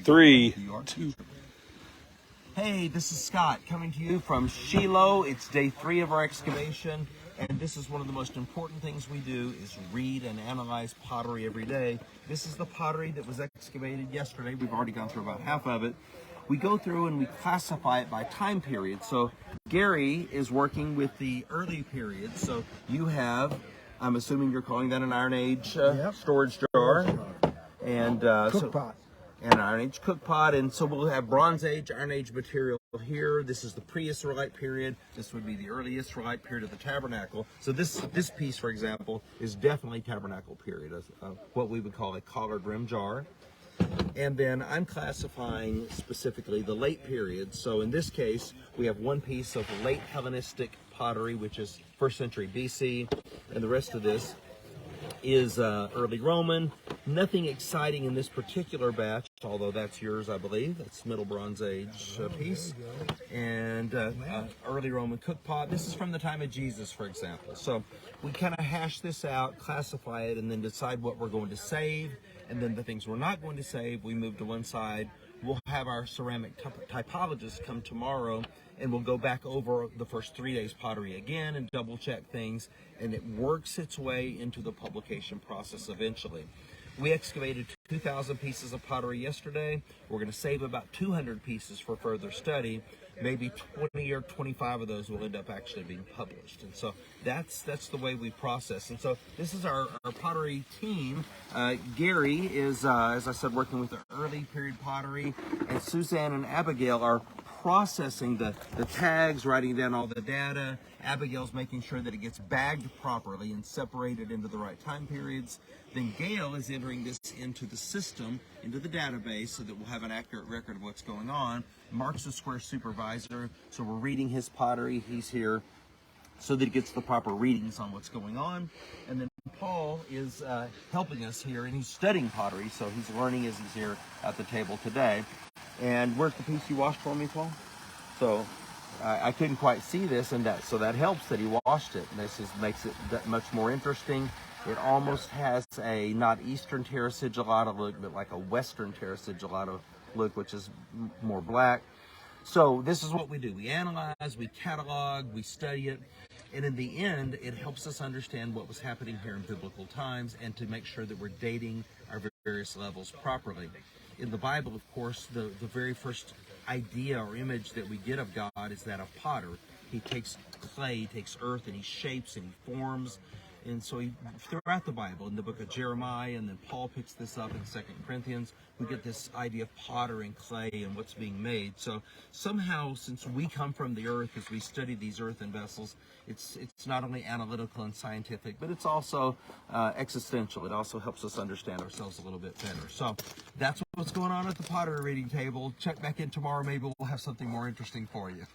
3, 2. Hey, this is Scott coming to you from Shiloh. It's day 3 of our excavation, and this is one of the most important things we do is read and analyze pottery every day. This is the pottery that was excavated yesterday. We've already gone through about half of it. We go through and we classify it by time period. So Gary is working with the early period. So you have, I'm assuming you're calling that an Iron Age storage jar. And Cook pot. And an Iron Age cook pot, and so we'll have Bronze Age, Iron Age material here. This is the pre-Israelite period. This would be the early Israelite period of the tabernacle. So this piece, for example, is definitely tabernacle period, what we would call a collared rim jar. And then I'm classifying specifically the late period. So in this case, we have one piece of late Hellenistic pottery, which is 1st century BC, and the rest of this is early Roman. Nothing exciting in this particular batch, although that's yours, I believe. That's Middle Bronze Age piece. And early Roman cook pot. This is from the time of Jesus, for example. So we kind of hash this out, classify it, and then decide what we're going to save. And then the things we're not going to save, we move to one side. We'll have our ceramic typologist come tomorrow, and we'll go back over the first 3 days pottery again and double check things, and it works its way into the publication process eventually. We excavated 2,000 pieces of pottery yesterday. We're going to save about 200 pieces for further study. Maybe 20 or 25 of those will end up actually being published. And so that's the way we process. And so this is our pottery team. Gary is, as I said, working with the early period pottery, and Suzanne and Abigail are processing the tags, writing down all the data. Abigail's making sure that it gets bagged properly and separated into the right time periods. Then Gail is entering this into the system, into the database, so that we'll have an accurate record of what's going on. Mark's the square supervisor, so we're reading his pottery. He's here so that he gets the proper readings on what's going on. And then Paul is helping us here, and he's studying pottery, so he's learning as he's here at the table today. And where's the piece you washed for me, Paul? So I couldn't quite see this, and so that helps that he washed it. And this makes it that much more interesting. It almost has a not Eastern Terra Sigillata look, but like a Western Terra Sigillata look, which is more black. So this is what we do. We analyze, we catalog, we study it, and in the end, it helps us understand what was happening here in biblical times and to make sure that we're dating our various levels properly. In the Bible, of course, the very first idea or image that we get of God is that of potter. He takes clay, he takes earth, and he shapes and he forms. And so throughout the Bible, in the book of Jeremiah, and then Paul picks this up in 2 Corinthians, we get this idea of potter and clay and what's being made. So somehow, since we come from the earth, as we study these earthen vessels, it's not only analytical and scientific, but it's also existential. It also helps us understand ourselves a little bit better. So that's what's going on at the pottery reading table. Check back in tomorrow. Maybe we'll have something more interesting for you.